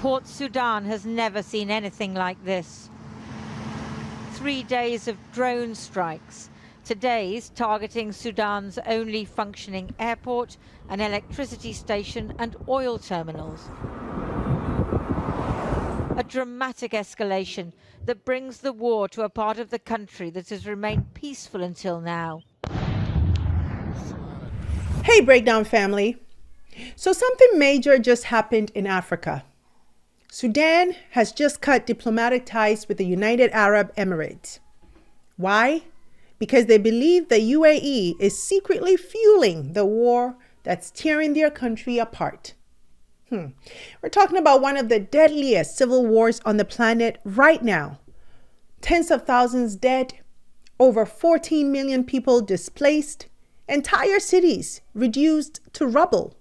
Port Sudan has never seen anything like this. 3 days of drone strikes. Today's targeting Sudan's only functioning airport, an electricity station and oil terminals. A dramatic escalation that brings the war to a part of the country that has remained peaceful until now. Hey, Breakdown family. So something major just happened in Africa. Sudan has just cut diplomatic ties with the United Arab Emirates. Why? Because they believe the UAE is secretly fueling the war that's tearing their country apart. We're talking about one of the deadliest civil wars on the planet right now. Tens of thousands dead, over 14 million people displaced, entire cities reduced to rubble.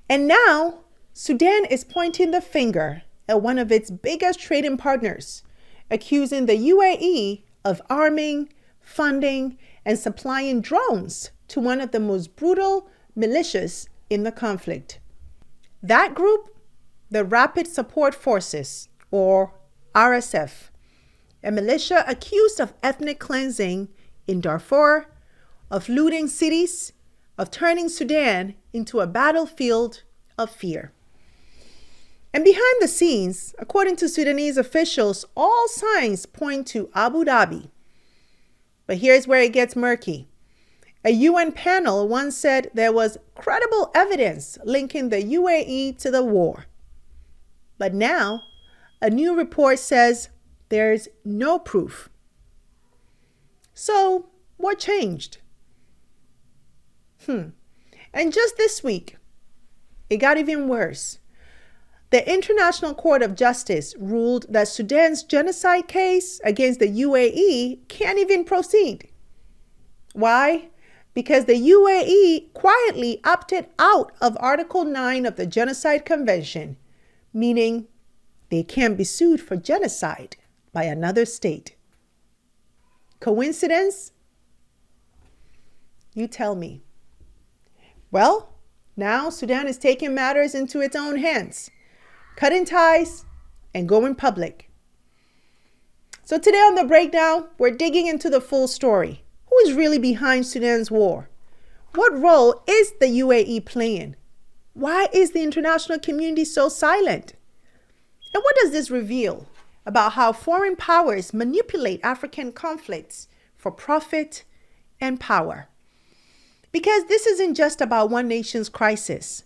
And now, Sudan is pointing the finger at one of its biggest trading partners, accusing the UAE of arming, funding, and supplying drones to one of the most brutal militias in the conflict. That group, the Rapid Support Forces, or RSF, a militia accused of ethnic cleansing in Darfur, of looting cities, of turning Sudan into a battlefield of fear. And behind the scenes, according to Sudanese officials, all signs point to Abu Dhabi. But here's where it gets murky. A UN panel once said there was credible evidence linking the UAE to the war. But now, a new report says there's no proof. So, what changed? And just this week, it got even worse. The International Court of Justice ruled that Sudan's genocide case against the UAE can't even proceed. Why? Because the UAE quietly opted out of Article 9 of the Genocide Convention, meaning they can't be sued for genocide by another state. Coincidence? You tell me. Well, now Sudan is taking matters into its own hands, cutting ties and going public. So today on The Breakdown, we're digging into the full story. Who is really behind Sudan's war? What role is the UAE playing? Why is the international community so silent? And what does this reveal about how foreign powers manipulate African conflicts for profit and power? Because this isn't just about one nation's crisis.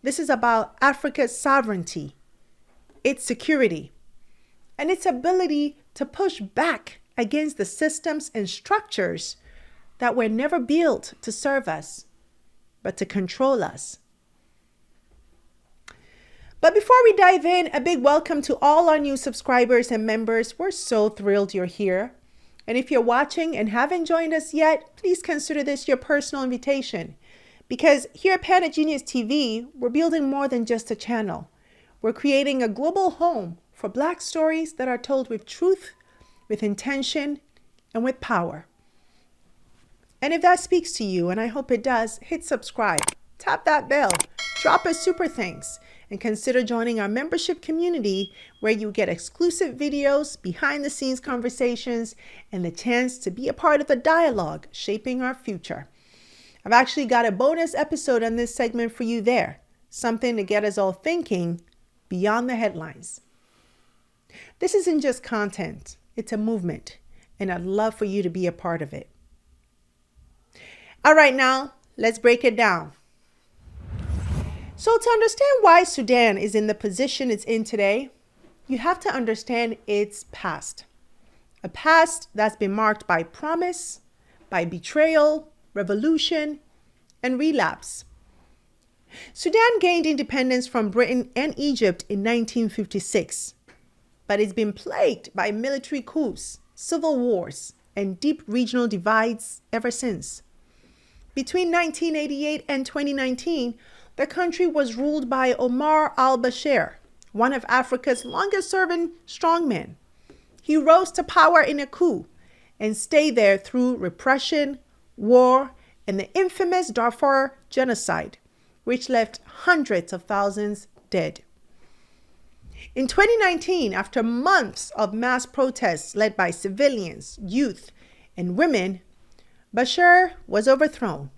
This is about Africa's sovereignty, its security, and its ability to push back against the systems and structures that were never built to serve us, but to control us. But before we dive in, a big welcome to all our new subscribers and members. We're so thrilled you're here. And if you're watching and haven't joined us yet, please consider this your personal invitation. Because here at Planet Genius TV, we're building more than just a channel. We're creating a global home for Black stories that are told with truth, with intention, and with power. And if that speaks to you, and I hope it does, hit subscribe, tap that bell, drop a super thanks, and consider joining our membership community where you get exclusive videos, behind the scenes conversations, and the chance to be a part of the dialogue shaping our future. I've actually got a bonus episode on this segment for you there, something to get us all thinking beyond the headlines. This isn't just content, it's a movement, and I'd love for you to be a part of it. All right, now let's break it down. So to understand why Sudan is in the position it's in today, you have to understand its past. A past that's been marked by promise, by betrayal, revolution, and relapse. Sudan gained independence from Britain and Egypt in 1956, but it's been plagued by military coups, civil wars, and deep regional divides ever since. Between 1988 and 2019, the country was ruled by Omar al-Bashir, one of Africa's longest-serving strongmen. He rose to power in a coup and stayed there through repression, war, and the infamous Darfur genocide, which left hundreds of thousands dead. In 2019, after months of mass protests led by civilians, youth, and women, Bashir was overthrown.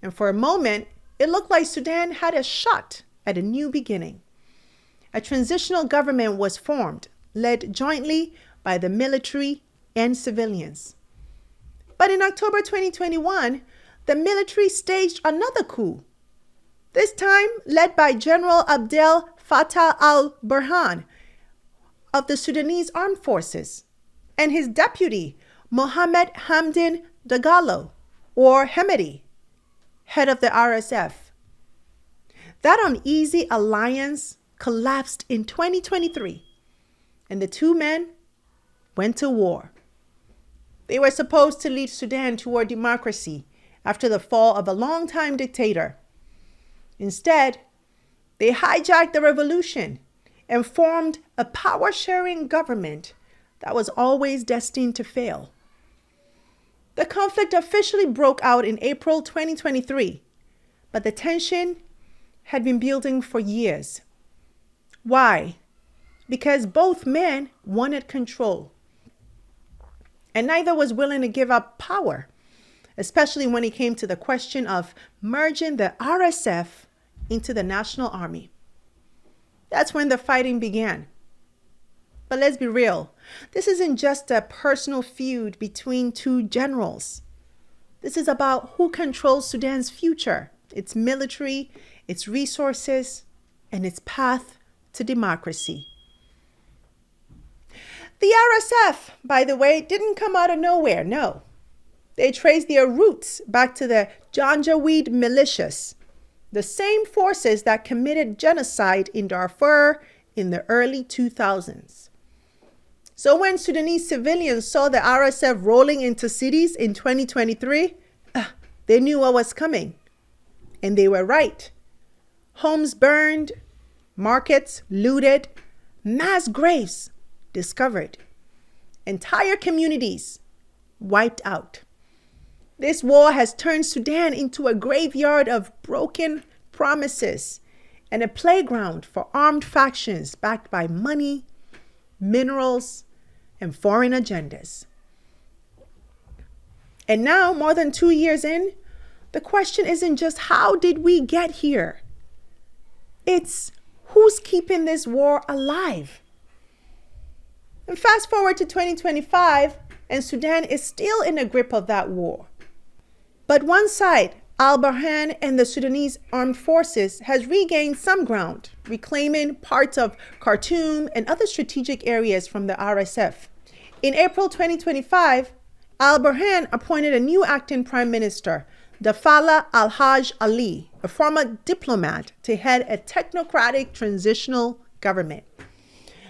And for a moment, it looked like Sudan had a shot at a new beginning. A transitional government was formed, led jointly by the military and civilians. But in October 2021, the military staged another coup, this time led by General Abdel Fattah al-Burhan of the Sudanese Armed Forces and his deputy, Mohamed Hamdan Dagalo, or Hemedi, head of the RSF. That uneasy alliance collapsed in 2023, and the two men went to war. They were supposed to lead Sudan toward democracy after the fall of a longtime dictator. Instead, they hijacked the revolution and formed a power-sharing government that was always destined to fail. The conflict officially broke out in April 2023, but the tension had been building for years. Why? Because both men wanted control, and neither was willing to give up power, especially when it came to the question of merging the RSF into the National Army. That's when the fighting began. But let's be real, this isn't just a personal feud between two generals. This is about who controls Sudan's future, its military, its resources, and its path to democracy. The RSF, by the way, didn't come out of nowhere, no. They traced their roots back to the Janjaweed militias, the same forces that committed genocide in Darfur in the early 2000s. So when Sudanese civilians saw the RSF rolling into cities in 2023, they knew what was coming. And they were right. Homes burned, markets looted, mass graves discovered, entire communities wiped out. This war has turned Sudan into a graveyard of broken promises and a playground for armed factions backed by money, minerals, and foreign agendas. And now, more than 2 years in, the question isn't just how did we get here? It's who's keeping this war alive? And fast forward to 2025, and Sudan is still in the grip of that war. But one side, al-Burhan and the Sudanese armed forces, has regained some ground, reclaiming parts of Khartoum and other strategic areas from the RSF. In April 2025, al-Burhan appointed a new acting prime minister, Dafala al-Haj Ali, a former diplomat, to head a technocratic transitional government.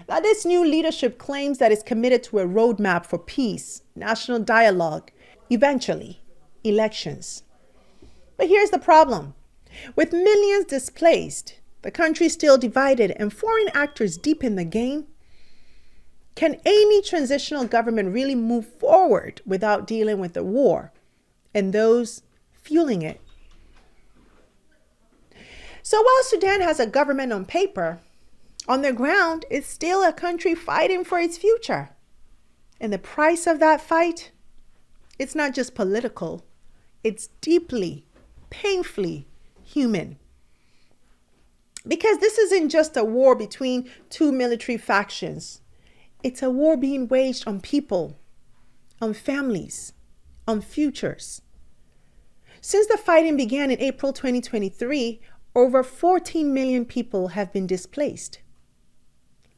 Now, this new leadership claims that it's committed to a roadmap for peace, national dialogue, eventually, elections. But here's the problem. With millions displaced, the country still divided, and foreign actors deep in the game, can any transitional government really move forward without dealing with the war and those fueling it? So while Sudan has a government on paper, on the ground, it's still a country fighting for its future. And the price of that fight, it's not just political, it's deeply, painfully human. Because this isn't just a war between two military factions. It's a war being waged on people, on families, on futures. Since the fighting began in April 2023, over 14 million people have been displaced.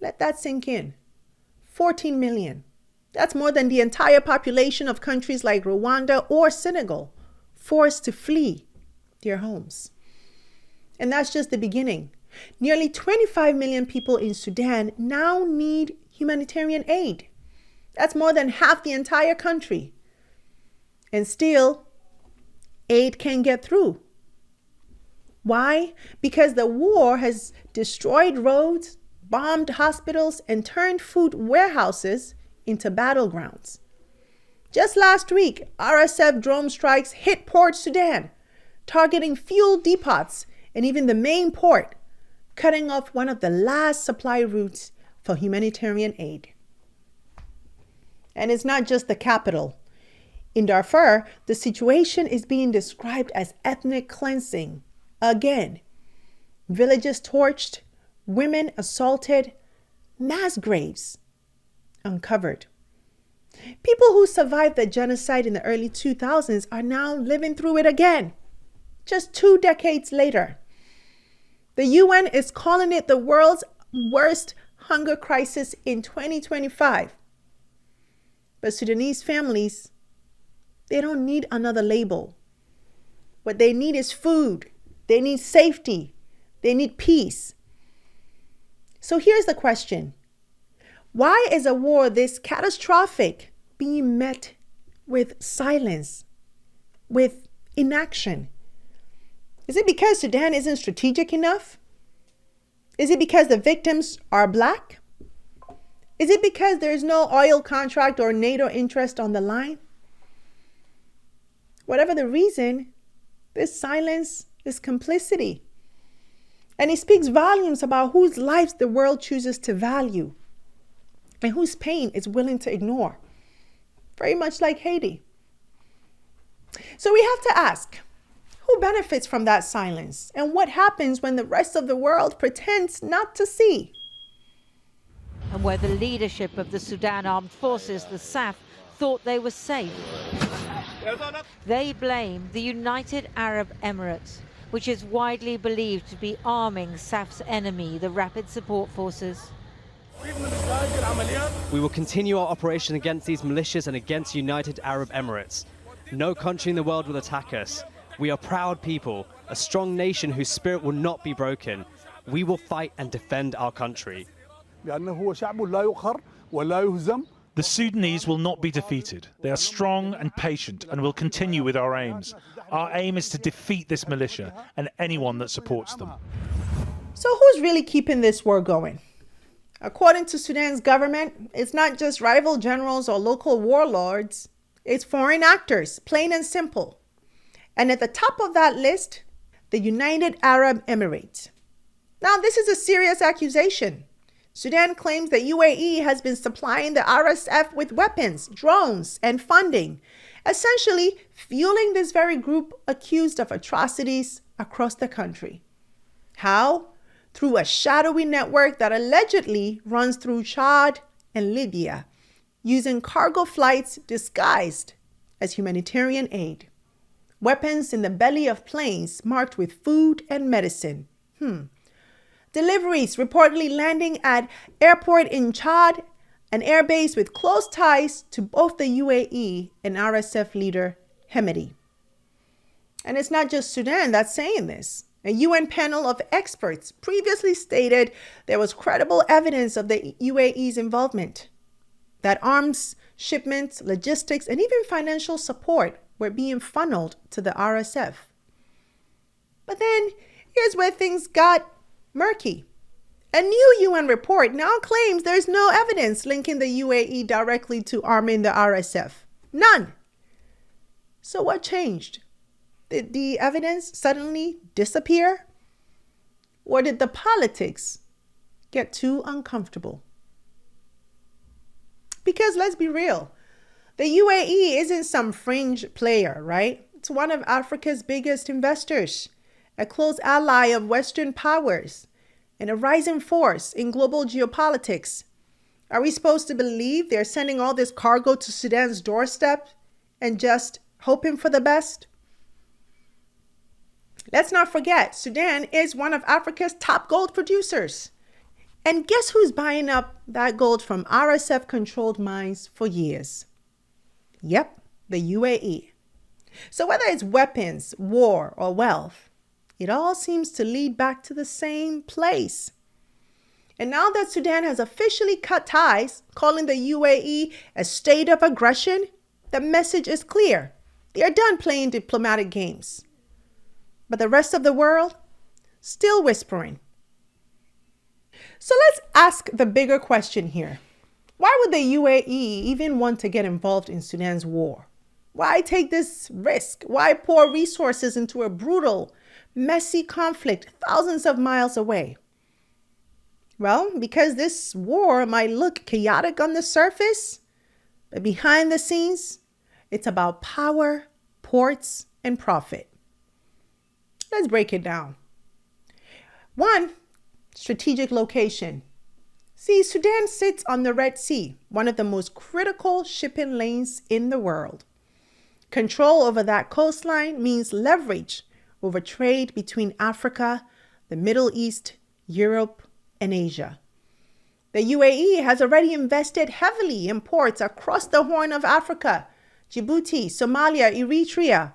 Let that sink in. 14 million. That's more than the entire population of countries like Rwanda or Senegal, forced to flee their homes. And that's just the beginning. Nearly 25 million people in Sudan now need humanitarian aid. That's more than half the entire country. And still, aid can't get through. Why? Because the war has destroyed roads, bombed hospitals, and turned food warehouses into battlegrounds. Just last week, RSF drone strikes hit Port Sudan, targeting fuel depots and even the main port, cutting off one of the last supply routes for humanitarian aid. And it's not just the capital. In Darfur, the situation is being described as ethnic cleansing. Again, villages torched, women assaulted, mass graves uncovered. People who survived the genocide in the early 2000s are now living through it again, just 2 decades later. The UN is calling it the world's worst hunger crisis in 2025. But Sudanese families, they don't need another label. What they need is food. They need safety. They need peace. So here's the question. Why is a war this catastrophic being met with silence, with inaction? Is it because Sudan isn't strategic enough? Is it because the victims are Black? Is it because there's no oil contract or NATO interest on the line? Whatever the reason, this silence is complicity. And it speaks volumes about whose lives the world chooses to value and whose pain it's willing to ignore. Very much like Haiti. So we have to ask, who benefits from that silence? And what happens when the rest of the world pretends not to see? And where the leadership of the Sudan Armed Forces, the SAF, thought they were safe. They blame the United Arab Emirates, which is widely believed to be arming SAF's enemy, the Rapid Support Forces. We will continue our operation against these militias and against United Arab Emirates. No country in the world will attack us. We are proud people, a strong nation whose spirit will not be broken. We will fight and defend our country. The Sudanese will not be defeated. They are strong and patient and will continue with our aims. Our aim is to defeat this militia and anyone that supports them. So who's really keeping this war going? According to Sudan's government, it's not just rival generals or local warlords. It's foreign actors, plain and simple. And at the top of that list, the United Arab Emirates. Now, this is a serious accusation. Sudan claims that UAE has been supplying the RSF with weapons, drones, and funding, essentially fueling this very group accused of atrocities across the country. How? Through a shadowy network that allegedly runs through Chad and Libya, using cargo flights disguised as humanitarian aid. Weapons in the belly of planes marked with food and medicine. Deliveries reportedly landing at airport in Chad, an airbase with close ties to both the UAE and RSF leader Hemedti. And it's not just Sudan that's saying this. A UN panel of experts previously stated there was credible evidence of the UAE's involvement, that arms shipments, logistics, and even financial support were being funneled to the RSF. But then here's where things got murky. A new UN report now claims there's no evidence linking the UAE directly to arming the RSF. None. So what changed? Did the evidence suddenly disappear? Or did the politics get too uncomfortable? Because let's be real, the UAE isn't some fringe player, right? It's one of Africa's biggest investors, a close ally of Western powers, and a rising force in global geopolitics. Are we supposed to believe they're sending all this cargo to Sudan's doorstep and just hoping for the best? Let's not forget, Sudan is one of Africa's top gold producers. And guess who's buying up that gold from RSF-controlled mines for years? Yep, the UAE. So whether it's weapons, war, or wealth, it all seems to lead back to the same place. And now that Sudan has officially cut ties, calling the UAE a state of aggression, the message is clear. They are done playing diplomatic games. But the rest of the world, still whispering. So let's ask the bigger question here. Why would the UAE even want to get involved in Sudan's war? Why take this risk? Why pour resources into a brutal, messy conflict thousands of miles away? Well, because this war might look chaotic on the surface, but behind the scenes, it's about power, ports, and profit. Let's break it down. 1, strategic location. See, Sudan sits on the Red Sea, one of the most critical shipping lanes in the world. Control over that coastline means leverage over trade between Africa, the Middle East, Europe, and Asia. The UAE has already invested heavily in ports across the Horn of Africa, Djibouti, Somalia, Eritrea.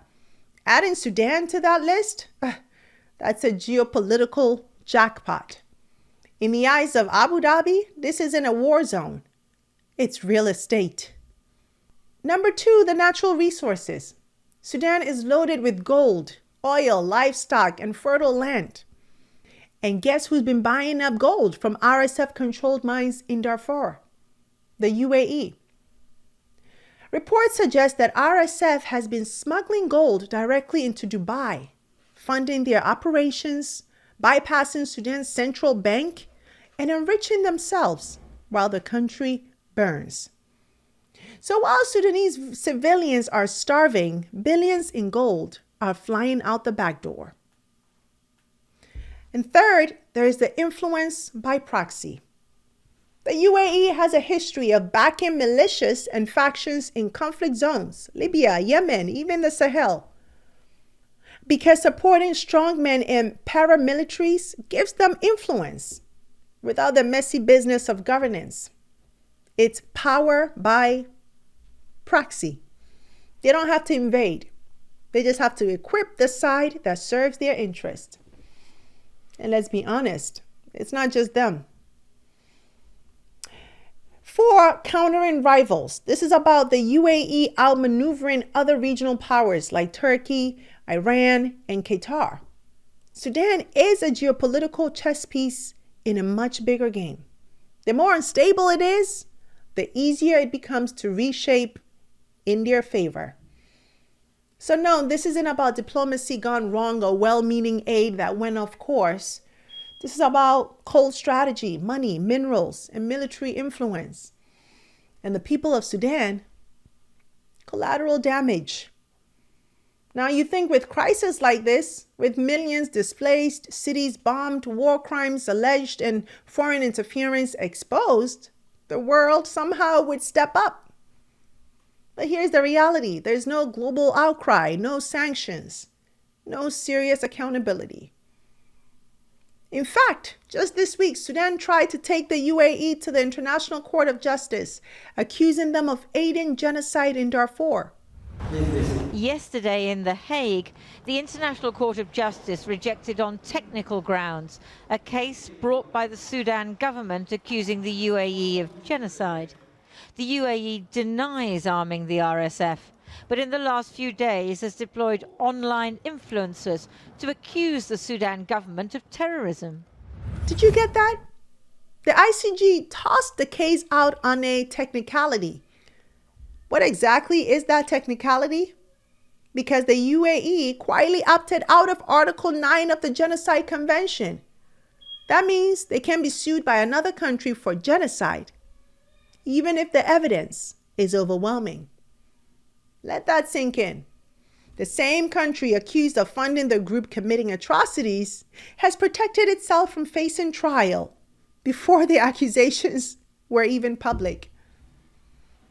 Adding Sudan to that list, that's a geopolitical jackpot. In the eyes of Abu Dhabi, this isn't a war zone. It's real estate. Number 2, the natural resources. Sudan is loaded with gold, oil, livestock, and fertile land. And guess who's been buying up gold from RSF-controlled mines in Darfur? The UAE. Reports suggest that RSF has been smuggling gold directly into Dubai, funding their operations, bypassing Sudan's central bank, and enriching themselves while the country burns. So while Sudanese civilians are starving, billions in gold are flying out the back door. And third, there is the influence by proxy. The UAE has a history of backing militias and factions in conflict zones, Libya, Yemen, even the Sahel. Because supporting strongmen and paramilitaries gives them influence without the messy business of governance. It's power by proxy. They don't have to invade. They just have to equip the side that serves their interest. And let's be honest, it's not just them. 4, countering rivals. This is about the UAE outmaneuvering other regional powers like Turkey, Iran, and Qatar. Sudan is a geopolitical chess piece in a much bigger game. The more unstable it is, the easier it becomes to reshape in their favor. So no, this isn't about diplomacy gone wrong or well-meaning aid that went off course. This is about cold strategy, money, minerals, and military influence. And the people of Sudan, collateral damage. Now you think with crisis like this, with millions displaced, cities bombed, war crimes alleged, and foreign interference exposed, the world somehow would step up. But here's the reality. There's no global outcry, no sanctions, no serious accountability. In fact, just this week, Sudan tried to take the UAE to the International Court of Justice, accusing them of aiding genocide in Darfur. Yesterday in The Hague, the International Court of Justice rejected on technical grounds a case brought by the Sudan government accusing the UAE of genocide. The UAE denies arming the RSF, but in the last few days has deployed online influencers to accuse the Sudan government of terrorism. Did you get that? The ICJ tossed the case out on a technicality. What exactly is that technicality? Because the UAE quietly opted out of Article 9 of the Genocide Convention. That means they can be sued by another country for genocide, even if the evidence is overwhelming. Let that sink in. The same country accused of funding the group committing atrocities has protected itself from facing trial before the accusations were even public.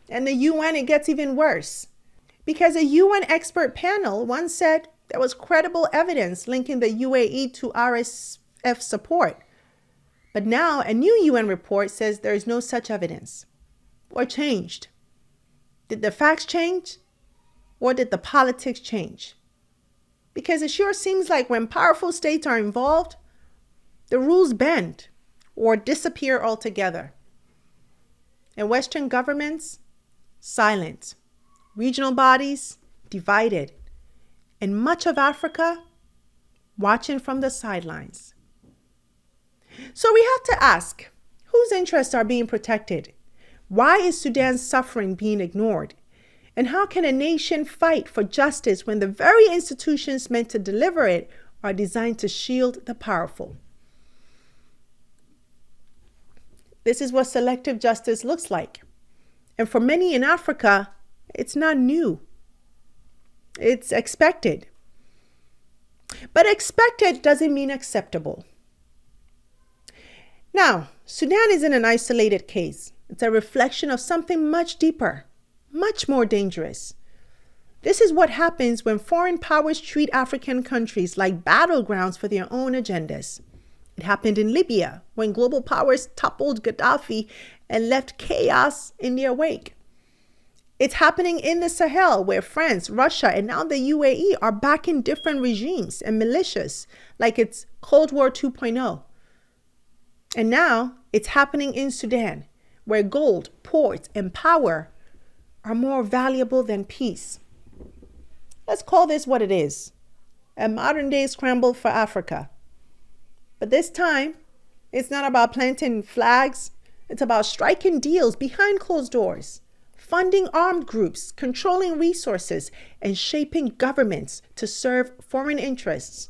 And the UN, it gets even worse. Because a UN expert panel once said there was credible evidence linking the UAE to RSF support. But now a new UN report says there is no such evidence. What changed? Did the facts change? Or did the politics change? Because it sure seems like when powerful states are involved, the rules bend or disappear altogether. And Western governments, silent. Regional bodies, divided. And much of Africa, watching from the sidelines. So we have to ask, whose interests are being protected? Why is Sudan's suffering being ignored? And how can a nation fight for justice when the very institutions meant to deliver it are designed to shield the powerful? This is what selective justice looks like. And for many in Africa, it's not new. It's expected. But expected doesn't mean acceptable. Now, Sudan isn't an isolated case. It's a reflection of something much deeper, much more dangerous. This is what happens when foreign powers treat African countries like battlegrounds for their own agendas. It happened in Libya when global powers toppled Gaddafi and left chaos in their wake. It's happening in the Sahel where France, Russia, and now the UAE are backing different regimes and militias like it's Cold War 2.0. And now it's happening in Sudan where gold, ports, and power are more valuable than peace. Let's call this what it is, a modern-day scramble for Africa. But this time, it's not about planting flags. It's about striking deals behind closed doors, funding armed groups, controlling resources, and shaping governments to serve foreign interests,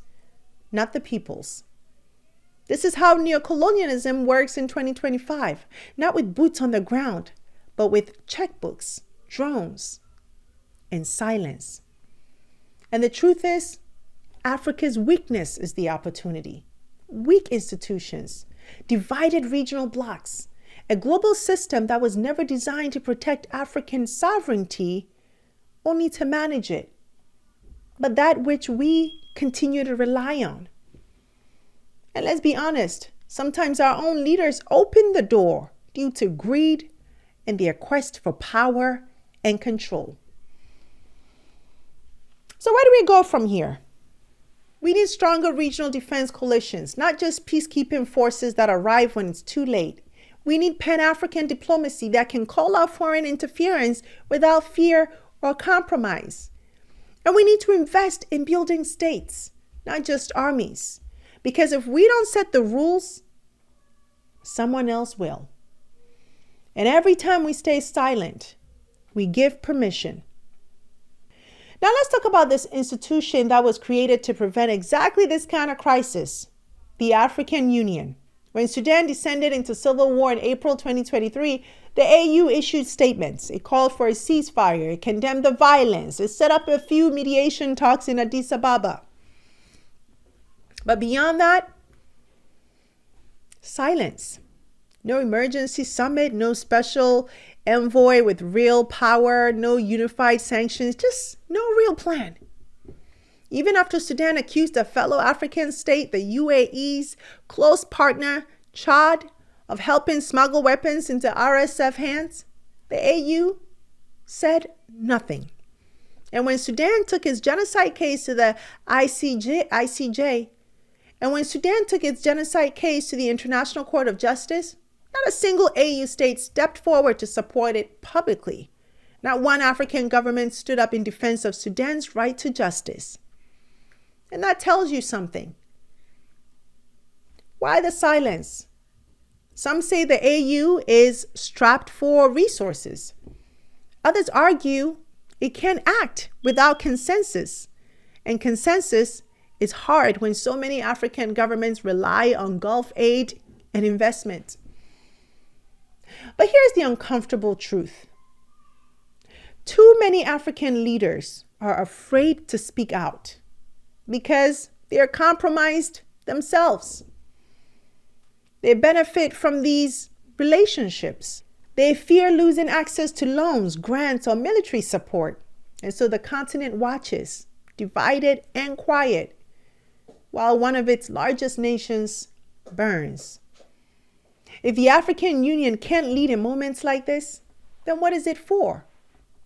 not the people's. This is how neocolonialism works in 2025, not with boots on the ground, but with checkbooks, drones, and silence. And the truth is, Africa's weakness is the opportunity. Weak institutions, divided regional blocs, a global system that was never designed to protect African sovereignty, only to manage it, but that which we continue to rely on. And let's be honest, sometimes our own leaders open the door due to greed and their quest for power and control. So where do we go from here? We need stronger regional defense coalitions, not just peacekeeping forces that arrive when it's too late. We need Pan-African diplomacy that can call out foreign interference without fear or compromise. And we need to invest in building states, not just armies. Because if we don't set the rules, someone else will. And every time we stay silent, we give permission. Now let's talk about this institution that was created to prevent exactly this kind of crisis, the African Union. When Sudan descended into civil war in April 2023, the AU issued statements. It called for a ceasefire, it condemned the violence, it set up a few mediation talks in Addis Ababa. But beyond that, silence. No emergency summit, no special envoy with real power, no unified sanctions, just no real plan. Even after Sudan accused a fellow African state, the UAE's close partner, Chad, of helping smuggle weapons into RSF hands, the AU said nothing. And when Sudan took its genocide case to the ICJ, and when Sudan took its genocide case to the International Court of Justice, not a single AU state stepped forward to support it publicly. Not one African government stood up in defense of Sudan's right to justice. And that tells you something. Why the silence? Some say the AU is strapped for resources. Others argue it can't act without consensus. And consensus is hard when so many African governments rely on Gulf aid and investment. But here's the uncomfortable truth. Too many African leaders are afraid to speak out because they are compromised themselves. They benefit from these relationships. They fear losing access to loans, grants, or military support. And so the continent watches, divided and quiet, while one of its largest nations burns. If the African Union can't lead in moments like this, then what is it for?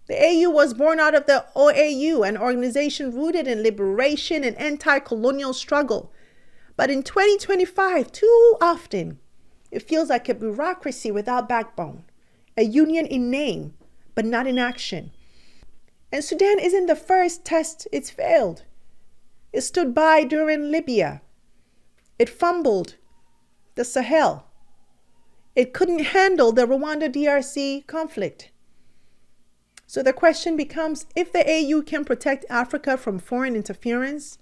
The AU was born out of the OAU, an organization rooted in liberation and anti-colonial struggle. But in 2025, too often, it feels like a bureaucracy without backbone, a union in name, but not in action. And Sudan isn't the first test it's failed. It stood by during Libya. It fumbled the Sahel. It couldn't handle the Rwanda DRC conflict. So the question becomes, if the AU can protect Africa from foreign interference,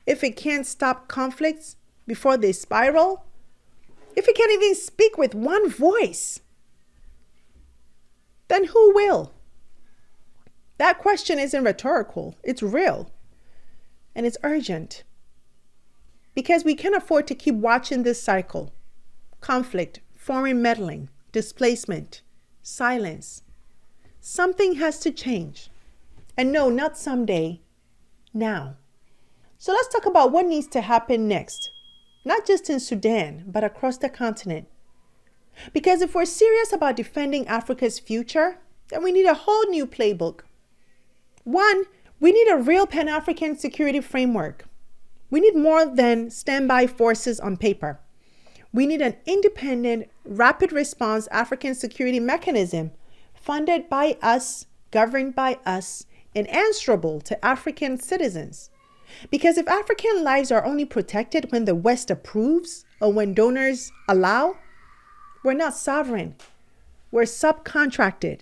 if it can't stop conflicts before they spiral, If we can't even speak with one voice, then who will? That question isn't rhetorical. It's real. And it's urgent. Because we can't afford to keep watching this cycle. Conflict, foreign meddling, displacement, silence. Something has to change. And no, not someday, now. So let's talk about what needs to happen next. Not just in Sudan, but across the continent. Because if we're serious about defending Africa's future, then we need a whole new playbook. One, we need a real Pan-African security framework. We need more than standby forces on paper. We need an independent, rapid response African security mechanism funded by us, governed by us, and answerable to African citizens. Because if African lives are only protected when the West approves or when donors allow, we're not sovereign. We're subcontracted.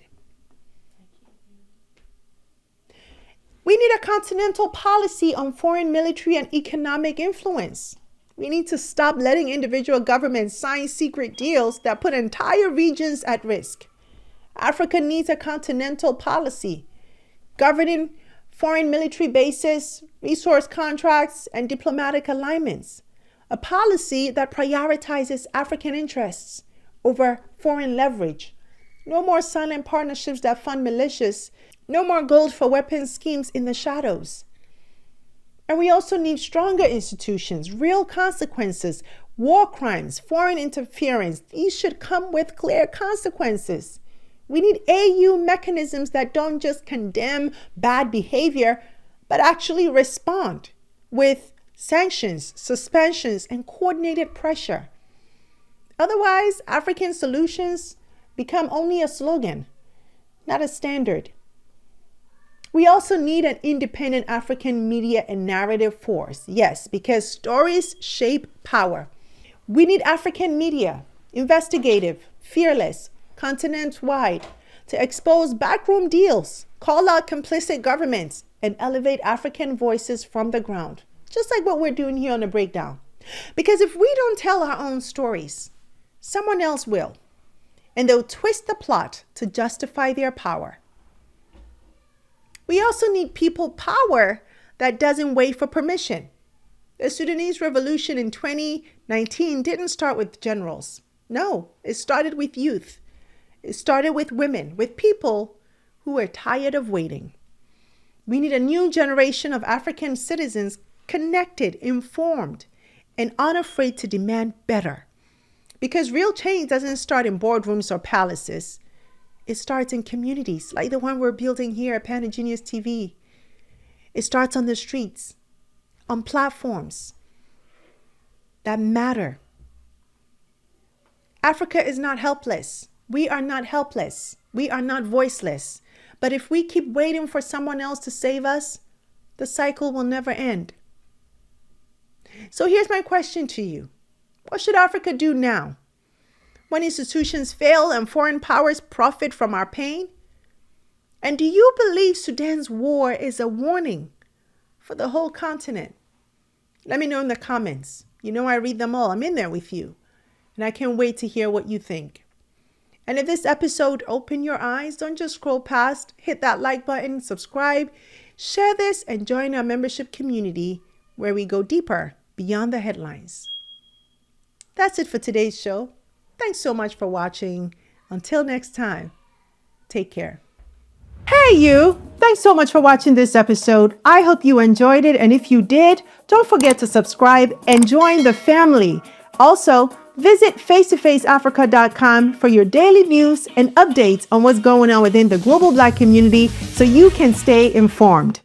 We need a continental policy on foreign military and economic influence. We need to stop letting individual governments sign secret deals that put entire regions at risk. Africa needs a continental policy governing foreign military bases, resource contracts, and diplomatic alignments. A policy that prioritizes African interests over foreign leverage. No more silent partnerships that fund militias. No more gold for weapons schemes in the shadows. And we also need stronger institutions, real consequences, war crimes, foreign interference. These should come with clear consequences. We need AU mechanisms that don't just condemn bad behavior, but actually respond with sanctions, suspensions, and coordinated pressure. Otherwise, African solutions become only a slogan, not a standard. We also need an independent African media and narrative force. Yes, because stories shape power. We need African media, investigative, fearless, continent-wide, to expose backroom deals, call out complicit governments, and elevate African voices from the ground, just like what we're doing here on The Breakdown. Because if we don't tell our own stories, someone else will, and they'll twist the plot to justify their power. We also need people power that doesn't wait for permission. The Sudanese revolution in 2019 didn't start with generals. No, it started with youth. It started with women, with people who were tired of waiting. We need a new generation of African citizens connected, informed, and unafraid to demand better. Because real change doesn't start in boardrooms or palaces. It starts in communities like the one we're building here at Panagenius TV. It starts on the streets, on platforms that matter. Africa is not helpless. We are not helpless. We are not voiceless. But if we keep waiting for someone else to save us, the cycle will never end. So here's my question to you. What should Africa do now? When institutions fail and foreign powers profit from our pain? And do you believe Sudan's war is a warning for the whole continent? Let me know in the comments. You know I read them all. I'm in there with you. And I can't wait to hear what you think. And if this episode opened your eyes, don't just scroll past. Hit that like button, subscribe, share this, and join our membership community where we go deeper beyond the headlines. That's it for today's show. Thanks so much for watching. Until next time, take care. Hey you! Thanks so much for watching this episode. I hope you enjoyed it. And if you did, don't forget to subscribe and join the family. Also, visit face2faceafrica.com for your daily news and updates on what's going on within the global Black community so you can stay informed.